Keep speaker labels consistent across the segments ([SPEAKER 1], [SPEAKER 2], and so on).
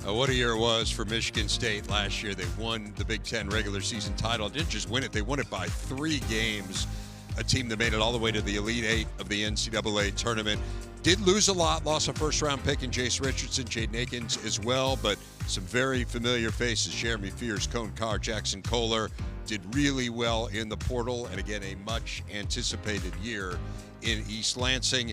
[SPEAKER 1] What a year it was for Michigan State last year. They won the Big Ten regular season title. Didn't just win it, they won it by 3 games. A team that made it all the way to the Elite Eight of the NCAA tournament. Did lose a lot, lost a first-round pick in Jace Richardson, Jaden Akins as well, but some very familiar faces. Jeremy Fears, Coen Carr, Jackson Kohler did really well in the portal, and again, a much-anticipated year in East Lansing.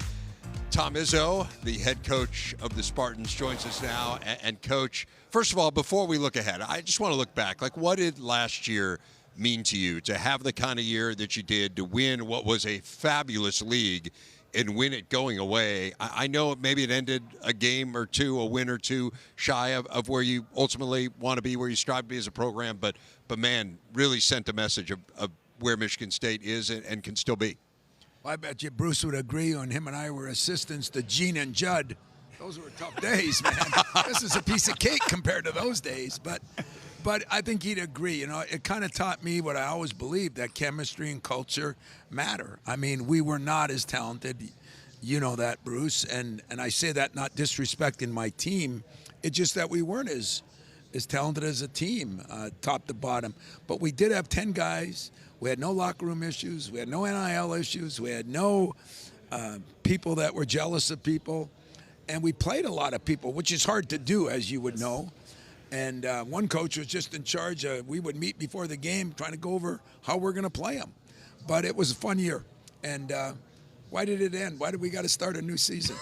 [SPEAKER 1] Tom Izzo, the head coach of the Spartans, joins us now. And Coach, first of all, before we look ahead, I just want to look back. Like, what did last year mean to you to have the kind of year that you did, to win what was a fabulous league and win it going away? I know maybe it ended a game or two, a win or two shy of where you ultimately want to be, where you strive to be as a program, but man, really sent a message of where Michigan State is and can still be.
[SPEAKER 2] Well, I bet you Bruce would agree when him and I were assistants to Gene and Judd. Those were tough days, man. This is a piece of cake compared to those days. But I think he'd agree. You know, it kind of taught me what I always believed, that chemistry and culture matter. I mean, we were not as talented. You know that, Bruce. And I say that not disrespecting my team. It's just that we weren't as talented as a team, top to bottom. But we did have 10 guys. We had no locker room issues. We had no NIL issues. We had no people that were jealous of people. And we played a lot of people, which is hard to do, as you would know. And one coach was just in charge. We would meet before the game trying to go over how we're going to play them. But it was a fun year. And why did it end? Why did we got to start a new season?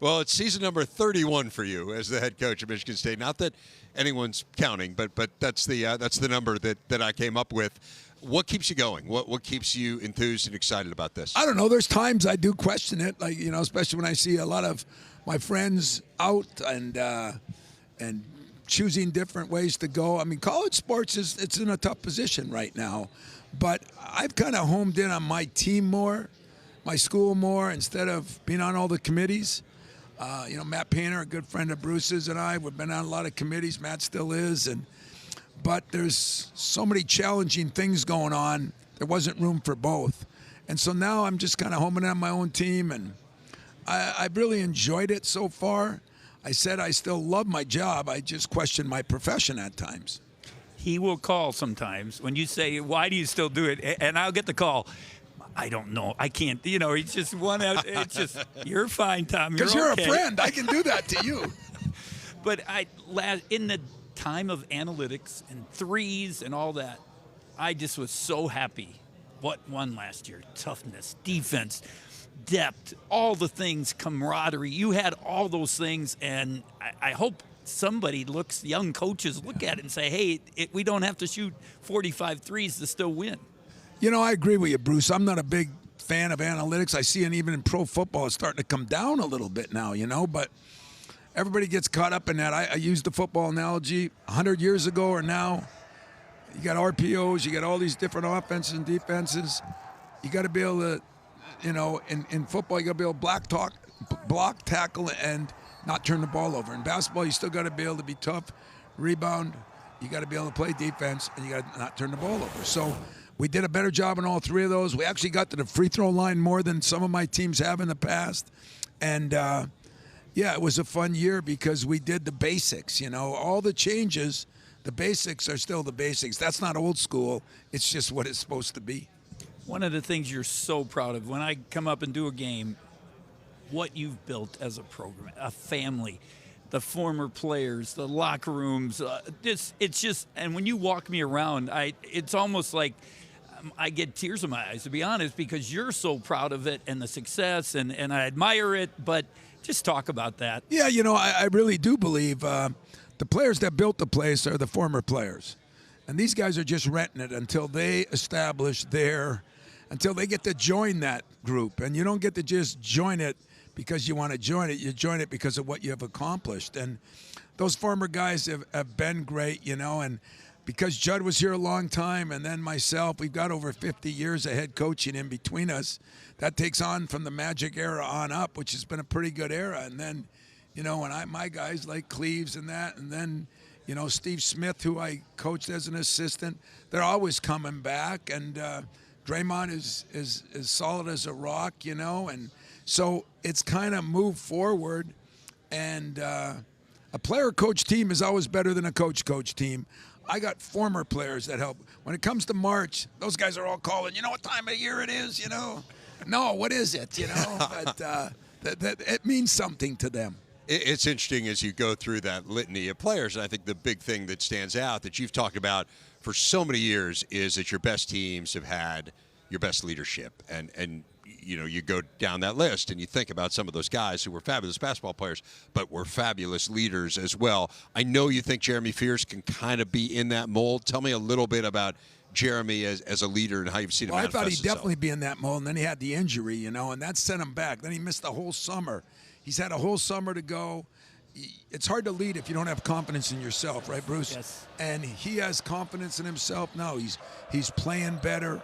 [SPEAKER 1] Well, it's season number 31 for you as the head coach of Michigan State. Not that anyone's counting, but that's the number that I came up with. What keeps you going? What keeps you enthused and excited about this?
[SPEAKER 2] I don't know. There's times I do question it, like, you know, especially when I see a lot of my friends out and choosing different ways to go. I mean, college sports it's in a tough position right now, but I've kind of homed in on my team more, my school more, instead of being on all the committees. You know, Matt Painter, a good friend of Bruce's, and we've been on a lot of committees. Matt still is, but there's so many challenging things going on. There wasn't room for both, and so now I'm just kind of homing in on my own team, and I've really enjoyed it so far. I said I still love my job. I just question my profession at times.
[SPEAKER 3] He will call sometimes when you say, "Why do you still do it?" And I'll get the call. I don't know. I can't. You know, he's just one out. It's just, you're fine, Tom.
[SPEAKER 2] Because you're a friend. I can do that to you.
[SPEAKER 3] But in the time of analytics and threes and all that, I just was so happy what won last year. Toughness, defense, depth, all the things, camaraderie. You had all those things, and I hope somebody young coaches look at it and say, hey, we don't have to shoot 45 threes to still win.
[SPEAKER 2] You know, I agree with you, Bruce. I'm not a big fan of analytics. I see it even in pro football. It's starting to come down a little bit now, you know, but everybody gets caught up in that. I used the football analogy 100 years ago or now. You got RPOs. You got all these different offenses and defenses. You got to be able to, you know, in football, you got to be able to block, tackle, and not turn the ball over. In basketball, you still got to be able to be tough, rebound. You got to be able to play defense, and you got to not turn the ball over. So we did a better job in all 3 of those. We actually got to the free throw line more than some of my teams have in the past. And, yeah, it was a fun year because we did the basics. You know, all the changes, the basics are still the basics. That's not old school. It's just what it's supposed to be.
[SPEAKER 3] One of the things you're so proud of, when I come up and do a game, what you've built as a program, a family, the former players, the locker rooms, it's just, and when you walk me around, it's almost like I get tears in my eyes, to be honest, because you're so proud of it and the success, and I admire it, but just talk about that.
[SPEAKER 2] Yeah, you know, I really do believe the players that built the place are the former players. And these guys are just renting it until they establish until they get to join that group. And you don't get to just join it because you want to join it. You join it because of what you have accomplished. And those former guys have been great, you know, and because Judd was here a long time, and then myself, we've got over 50 years of head coaching in between us. That takes on from the Magic era on up, which has been a pretty good era. And then, you know, when my guys like Cleaves and that, and then, you know, Steve Smith, who I coached as an assistant, they're always coming back. And Draymond is solid as a rock, you know. And so it's kind of moved forward. And A player-coach team is always better than a coach-coach team. I got former players that help. When it comes to March, those guys are all calling, you know what time of year it is, No, what is it, But that it means something to them.
[SPEAKER 1] It's interesting as you go through that litany of players, and I think the big thing that stands out that you've talked about for so many years is that your best teams have had your best leadership. And you go down that list and you think about some of those guys who were fabulous basketball players, but were fabulous leaders as well. I know you think Jeremy Fears can kind of be in that mold. Tell me a little bit about Jeremy as a leader and how you've seen him manifest
[SPEAKER 2] I thought he'd
[SPEAKER 1] himself.
[SPEAKER 2] definitely be in that mold, and then he had the injury, and that sent him back. Then he missed the whole summer. He's had a whole summer to go. It's hard to lead if you don't have confidence in yourself, right, Bruce?
[SPEAKER 3] Yes.
[SPEAKER 2] And he has confidence in himself now. He's playing better.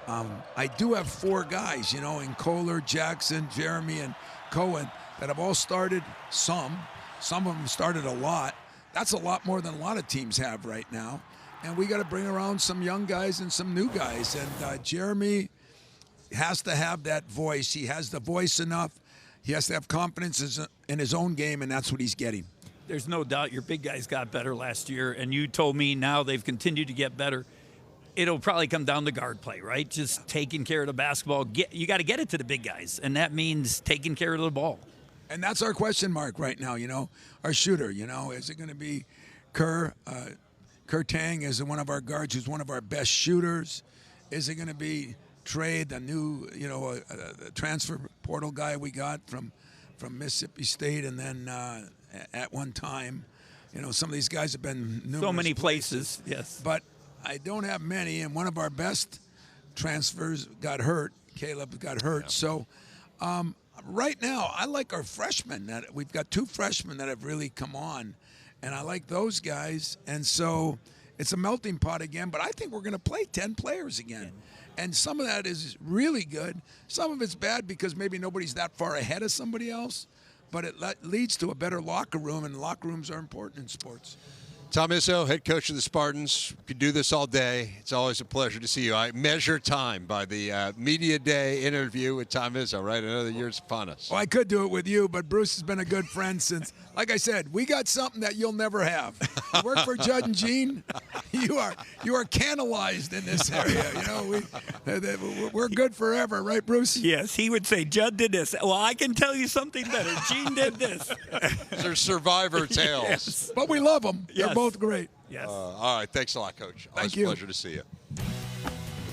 [SPEAKER 2] I do have 4 guys, in Kohler, Jackson, Jeremy, and Coen that have all started some. Some of them started a lot. That's a lot more than a lot of teams have right now. And we got to bring around some young guys and some new guys. And Jeremy has to have that voice. He has the voice enough. He has to have confidence in his own game, and that's what he's getting.
[SPEAKER 3] There's no doubt your big guys got better last year, and you told me now they've continued to get better. It'll probably come down to guard play, right? Just taking care of the basketball. You got to get it to the big guys, and that means taking care of the ball.
[SPEAKER 2] And that's our question mark right now, our shooter, is it going to be Kerr? Kerr Tang is one of our guards who's one of our best shooters. Is it going to be Trey, the new, transfer portal guy we got from Mississippi State, and then at one time, some of these guys have been numerous
[SPEAKER 3] So many places, yes.
[SPEAKER 2] But I don't have many, and one of our best transfers got hurt. Caleb got hurt. Yeah. So right now, I like our freshmen. We've got 2 freshmen that have really come on, and I like those guys. And so it's a melting pot again, but I think we're going to play 10 players again. And some of that is really good. Some of it's bad because maybe nobody's that far ahead of somebody else, but it leads to a better locker room, and locker rooms are important in sports.
[SPEAKER 1] Tom Izzo, head coach of the Spartans. We could do this all day. It's always a pleasure to see you. I measure time by the media day interview with Tom Izzo, right? Another year's upon us.
[SPEAKER 2] Well, I could do it with you, but Bruce has been a good friend since, like I said, we got something that you'll never have. You work for Judd and Gene, you are canalized in this area. We're good forever, right, Bruce?
[SPEAKER 3] Yes, he would say, Judd did this. Well, I can tell you something better. Gene did this.
[SPEAKER 1] They're survivor tales.
[SPEAKER 3] Yes.
[SPEAKER 2] But we love them.
[SPEAKER 3] Yes.
[SPEAKER 2] They're both great.
[SPEAKER 3] Yes.
[SPEAKER 1] All right. Thanks a lot, Coach.
[SPEAKER 2] Thank
[SPEAKER 1] Always
[SPEAKER 2] you.
[SPEAKER 1] a pleasure to see you.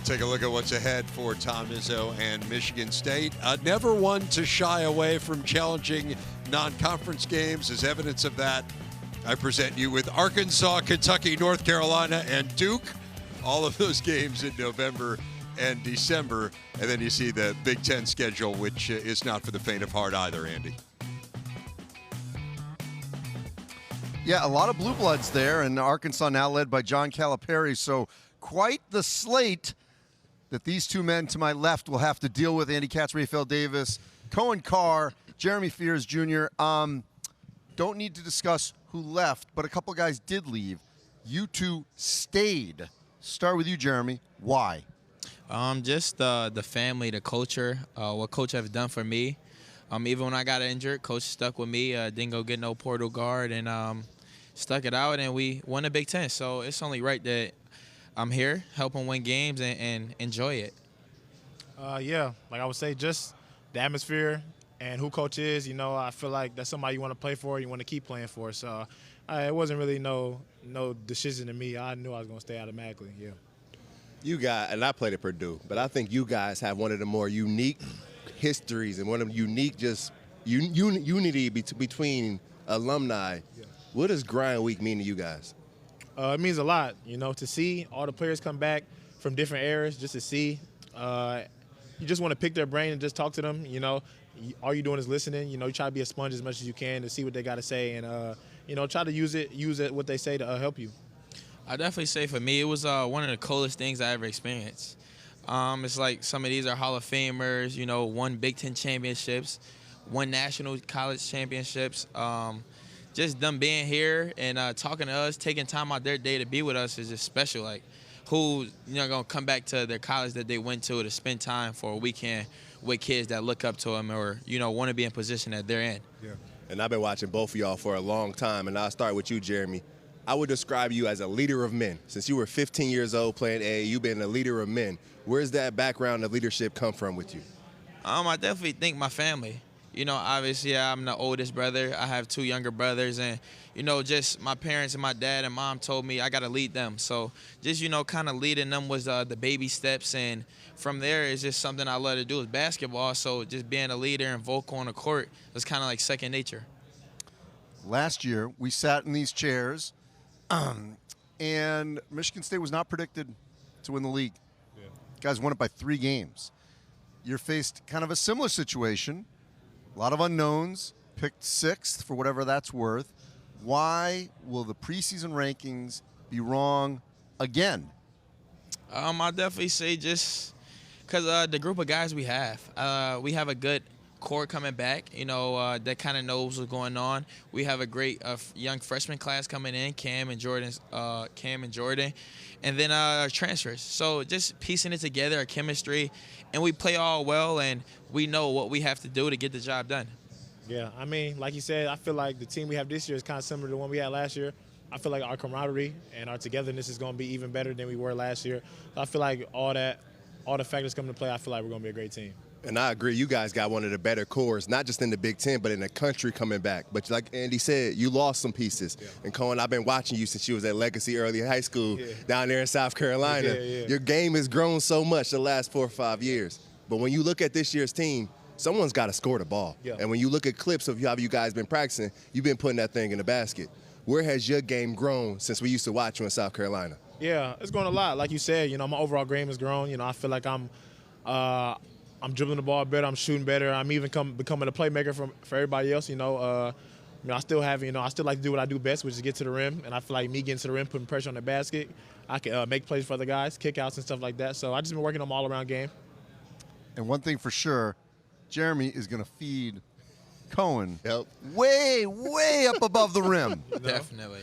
[SPEAKER 1] Take a look at what's ahead for Tom Izzo and Michigan State. Never one to shy away from challenging non-conference games. As evidence of that, I present you with Arkansas, Kentucky, North Carolina, and Duke. All of those games in November and December. And then you see the Big Ten schedule, which is not for the faint of heart either, Andy.
[SPEAKER 4] Yeah, a lot of blue bloods there, and Arkansas now led by John Calipari. So quite the slate that these 2 men to my left will have to deal with. Andy Katz, Raphael Davis, Coen Carr, Jeremy Fears Jr. Don't need to discuss who left, but a couple guys did leave. You 2 stayed. Start with you, Jeremy. Why?
[SPEAKER 5] Just the family, the culture, what Coach has done for me. Even when I got injured, Coach stuck with me. Didn't go get no portal guard, and stuck it out, and we won the Big Ten. So it's only right that I'm here, helping win games and enjoy it.
[SPEAKER 6] Yeah, like I would say, just the atmosphere and who Coach is. I feel like that's somebody you want to play for, you want to keep playing for. So it wasn't really no decision to me. I knew I was going to stay automatically. Yeah.
[SPEAKER 7] You guys, and I played at Purdue, but I think you guys have one of the more unique histories and one of the unique unity between alumni. Yeah. What does Grind Week mean to you guys?
[SPEAKER 6] It means a lot, to see all the players come back from different eras, just to see. You just want to pick their brain and just talk to them, All you're doing is listening. You try to be a sponge as much as you can to see what they got to say and, try to use it what they say to help you.
[SPEAKER 5] I definitely say for me, it was one of the coolest things I ever experienced. It's like some of these are Hall of Famers, won Big Ten championships, won national college championships. Just them being here and talking to us, taking time out their day to be with us is just special. Like, who's gonna come back to their college that they went to spend time for a weekend with kids that look up to them or want to be in position that they're in.
[SPEAKER 7] Yeah. and I've been watching both of y'all for a long time, and I'll start with you, Jeremy. I would describe you as a leader of men. Since you were 15 years old playing A, you've been a leader of men. Where's that background of leadership come from with you?
[SPEAKER 5] I definitely think my family. You know, obviously I'm the oldest brother. I have 2 younger brothers, and you know, just my parents and my dad and mom told me I got to lead them. So just, you know, kind of leading them was the baby steps, and from there it's just something I love to do with basketball. So just being a leader and vocal on the court was kind of like second nature.
[SPEAKER 4] Last year, we sat in these chairs, and Michigan State was not predicted to win the league. Yeah. You guys won it by 3 games. You're faced kind of a similar situation. A lot of unknowns, picked 6th for whatever that's worth. Why will the preseason rankings be wrong again?
[SPEAKER 5] I'll definitely say just because the group of guys we have a good core coming back, you know, that kind of knows what's going on. We have a great young freshman class coming in, Cam and Jordan, and then our transfers. So just piecing it together, our chemistry, and we play all well, and we know what we have to do to get the job done.
[SPEAKER 6] Yeah, I mean, like you said, I feel like the team we have this year is kind of similar to the one we had last year. I feel like our camaraderie and our togetherness is going to be even better than we were last year. So I feel like all the factors come into play, I feel like we're going to be a great team.
[SPEAKER 7] And I agree, you guys got one of the better cores, not just in the Big Ten, but in the country coming back. But like Andy said, you lost some pieces. Yeah. And Coen, I've been watching you since you was at Legacy Early High School down there in South Carolina. Your game has grown so much the last 4 or 5 years. But when you look at this year's team, someone's got to score the ball. Yeah. And when you look at clips of how you guys been practicing, you've been putting that thing in the basket. Where has your game grown since we used to watch you in South Carolina?
[SPEAKER 6] Yeah, it's grown a lot. Like you said, you know, my overall game has grown. You know, I feel like I'm dribbling the ball better. I'm shooting better. I'm even becoming a playmaker for everybody else. You know, I still like to do what I do best, which is get to the rim. And I feel like me getting to the rim, putting pressure on the basket, I can make plays for other guys, kickouts and stuff like that. So I just been working on my all-around game.
[SPEAKER 4] And one thing for sure, Jeremy is going to feed Coen way, way up above the rim.
[SPEAKER 5] Definitely.